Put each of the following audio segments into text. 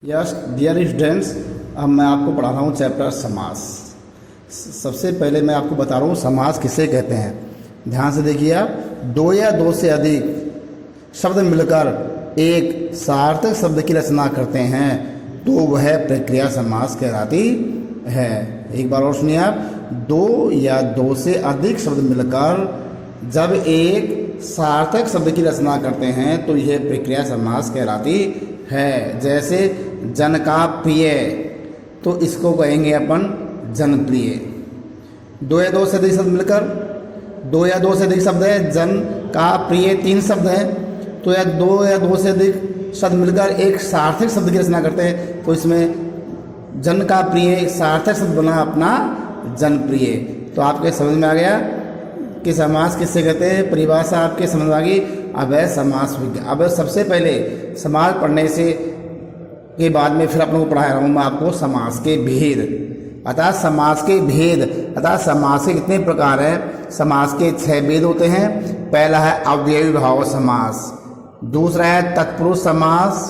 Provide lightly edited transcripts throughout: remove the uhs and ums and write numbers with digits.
Yes dear students, अब मैं आपको पढ़ा रहा हूँ चैप्टर समास। सबसे पहले मैं आपको बता रहा हूँ समास किसे कहते हैं। ध्यान से देखिए आप, दो या दो से अधिक शब्द मिलकर एक सार्थक शब्द की रचना करते हैं तो वह प्रक्रिया समास कहलाती है। एक बार और सुनिए आप, दो या दो से अधिक शब्द मिलकर जब एक सार्थक शब्द की रचना करते हैं तो यह प्रक्रिया समास कहलाती है। जैसे जन का प्रिय, तो इसको कहेंगे अपन जनप्रिय। दो या दो से अधिक शब्द मिलकर, दो या दो से अधिक शब्द है, जन का प्रिय तीन शब्द है, तो या दो से अधिक शब्द मिलकर एक सार्थक शब्द की रचना करते हैं तो इसमें जन का प्रिय सार्थक शब्द बना अपना जनप्रिय। तो आपके समझ में आ गया कि समास किससे कहते हैं, परिभाषा आपके समझ में आ गई। अब है समास विज्ञान। अब सबसे पहले समास पढ़ने से के बाद में फिर अपनों को पढ़ा रहा हूँ मैं आपको समास के भेद, अर्थात समास के भेद, अर्थात समास के कितने प्रकार हैं। समास के 6 भेद होते हैं। पहला है अव्ययी भाव समास, दूसरा है तत्पुरुष समास,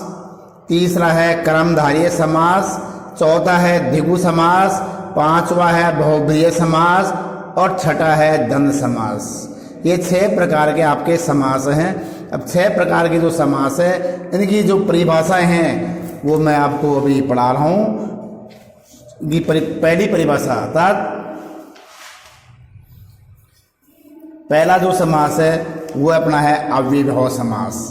तीसरा है कर्मधारय समास, चौथा है द्विगु समास, पांचवा है बहुब्रीहि समास और छठा है द्वंद्व समास। ये 6 प्रकार के आपके समास हैं। अब 6 प्रकार के जो समास है इनकी जो परिभाषाएं हैं वो मैं आपको अभी पढ़ा रहा हूँ। पहली परिभाषा, अर्थात पहला जो समास है वो अपना है अव्ययीभाव समास।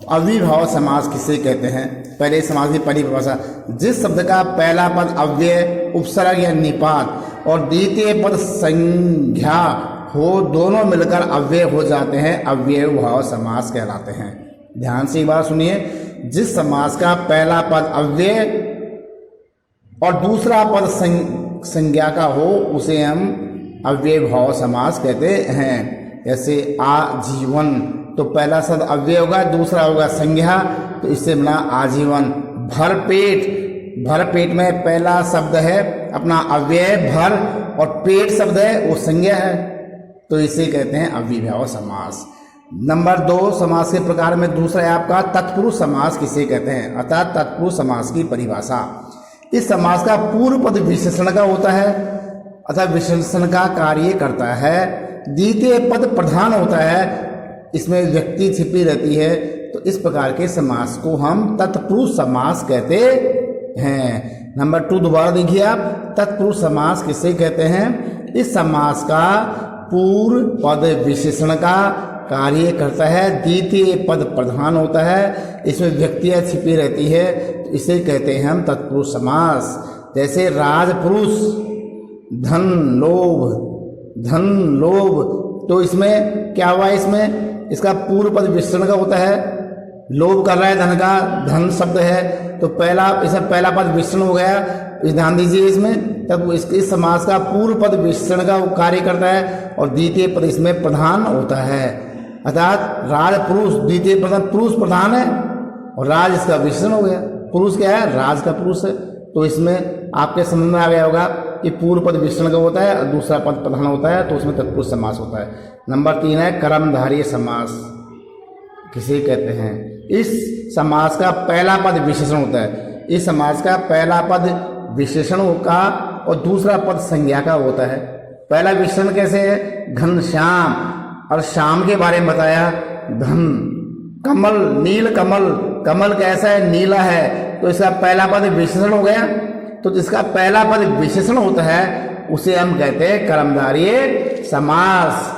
अव्ययीभाव समास किसे कहते हैं, पहले समास की पहली परिभाषा, जिस शब्द का पहला पद अव्यय, उपसर्ग या निपात और द्वितीय पद संज्ञा हो, दोनों मिलकर अव्यय हो जाते हैं, अव्ययीभाव समास कहलाते हैं। ध्यान से एक बार सुनिए, जिस समास का पहला पद अव्यय और दूसरा पद संज्ञा का हो उसे हम अव्ययीभाव समास कहते हैं। जैसे आजीवन, तो पहला शब्द अव्यय होगा, दूसरा होगा संज्ञा, तो इससे बना आजीवन। भरपेट, भरपेट में पहला शब्द है अपना अव्यय भर और पेट शब्द है वो संज्ञा है, तो इसे कहते हैं अव्ययीभाव समास। नंबर 2 समास के प्रकार में दूसरा है आपका तत्पुरुष समास किसे कहते हैं, अर्थात तत्पुरुष समास की परिभाषा। इस समास का पूर्व पद विशेषण का होता है अर्थात विशेषण का कार्य करता है, द्वितीय पद प्रधान होता है, इसमें व्यक्ति छिपी रहती है, तो इस प्रकार के समास को हम तत्पुरुष समास कहते हैं। नंबर 2 दोबारा देखिए आप, तत्पुरुष समास किसे कहते हैं, इस समास का पूर्व पद विशेषण का कार्य करता है, द्वितीय पद प्रधान होता है, इसमें व्यक्तियाँ छिपी रहती है, तो इसे कहते हैं हम तत्पुरुष समास। जैसे राजपुरुष, धन लोभ, तो इसमें क्या हुआ, इसमें इसका पूर्व पद विशेषण का होता है, लोभ कर रहा है धन का, धन शब्द है, तो इसमें पहला पद विशेषण हो गया, ध्यान दीजिए इसमें। तब इस समास का पूर्व पद विशेषण का वो कार्य करता है और द्वितीय पद इसमें प्रधान होता है, अर्थात राजपुरुष, द्वितीय पद पुरुष प्रधान है और राज इसका विशेषण हो गया। पुरुष क्या है, राज का पुरुष है, तो इसमें आपके समझ में आ गया होगा कि पूर्व पद विशेषण का होता है और दूसरा पद प्रधान होता है, तो उसमें तत्पुरुष समास होता है। नंबर 3 है कर्मधारय समास किसे कहते हैं, इस समास का पहला पद विशेषण होता है, इस समास का पहला पद विशेषण का और दूसरा पद संज्ञा का होता है। पहला विशेषण कैसे है, घनश्याम, और श्याम के बारे में बताया, धन, कमल, नील कमल, कमल कैसा है, नीला है, तो इसका पहला पद विशेषण हो गया, तो जिसका पहला पद विशेषण होता है उसे हम कहते हैं कर्मधारय समास।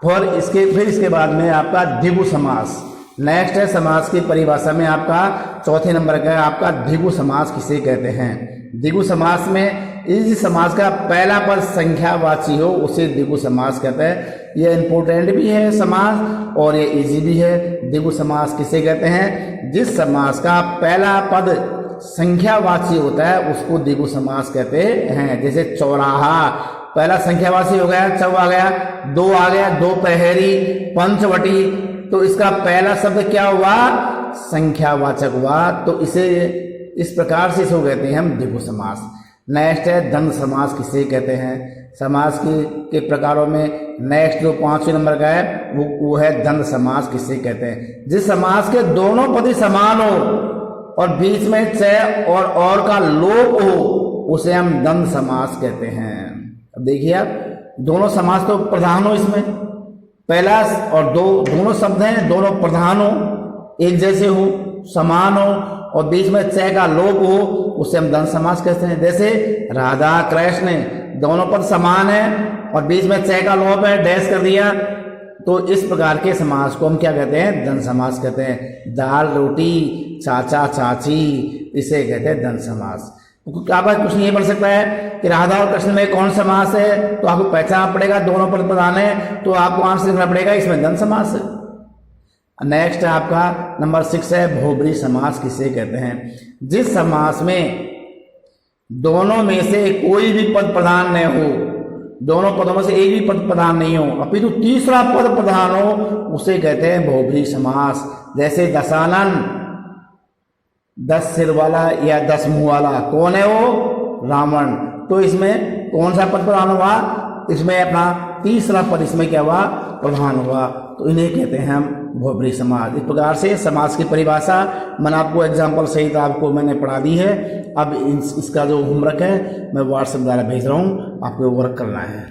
फिर इसके बाद में आपका द्विगु समास। नेक्स्ट है समास की परिभाषा में आपका चौथे नंबर का है आपका द्विगु समास किसे कहते हैं। द्विगु समास में इस समास का पहला पद संख्यावाची हो उसे द्विगु समास कहते हैं। यह इंपॉर्टेंट भी है समास और ये इजी भी है। द्विगु समास किसे कहते हैं, जिस समास का पहला पद संख्यावाची होता है उसको द्विगु समास कहते हैं। जैसे चौराहा, पहला संख्यावाची हो गया, चौ आ गया, दो आ गया, दोपहरी, पंचवटी, तो इसका पहला शब्द क्या हुआ, संख्यावाचक हुआ, तो इसे इस प्रकार से इसको कहते हैं हम द्विगु समास। नेक्स्ट है द्वंद्व समास किसे कहते हैं। समास के प्रकारों में नेक्स्ट जो 5वें नंबर का है वो है द्वंद्व समास किसे कहते हैं। जिस समास के दोनों पद समान हो और बीच में च और का लोप हो उसे हम द्वंद्व समास कहते हैं। अब देखिए आप, दोनों समास तो प्रधान हो, इसमें पहला और दोनों शब्द हैं, दोनों प्रधान हो, एक जैसे हो, समान हो और बीच में च का लोप हो उसे हम द्वंद्व समास कहते हैं। जैसे राधा कृष्ण दोनों पद समान है और बीच में च का लोप है, डैश कर दिया, तो इस प्रकार के समास को हम क्या कहते हैं? द्वंद्व समास कहते हैं। दाल रोटी, चाचा चाची, इसे कहते हैं द्वंद्व समास। क्या बात कुछ नहीं बन सकता है कि राधा और कृष्ण में कौन समास है, तो आपको पहचानना पड़ेगा, दोनों पद प्रधान है तो आपको आंसर लिखना पड़ेगा इसमें द्वंद्व समास है। नेक्स्ट है आपका नंबर 6 है बहुब्रीहि समास किसे कहते हैं? जिस समास में दोनों में से कोई भी पद प्रधान न हो, दोनों पदों में से एक भी पद प्रधान नहीं हो अपितु तीसरा पद प्रधान हो उसे कहते हैं बहुब्रीहि समास। जैसे दशानन, 10 सिर वाला या 10 मुंह वाला, कौन है वो? रावण। तो इसमें कौन सा पद प्रधान हुआ? इसमें अपना तीसरा पद इसमें क्या हुआ? प्रधान हुआ। तो इन्हें कहते हैं हम बहुब्रीहि समास। इस प्रकार से समास की परिभाषा मैंने आपको एग्जाम्पल सहित आपको मैंने पढ़ा दी है। अब इसका जो होमवर्क है मैं व्हाट्सएप द्वारा भेज रहा हूँ, आपको वर्क करना है।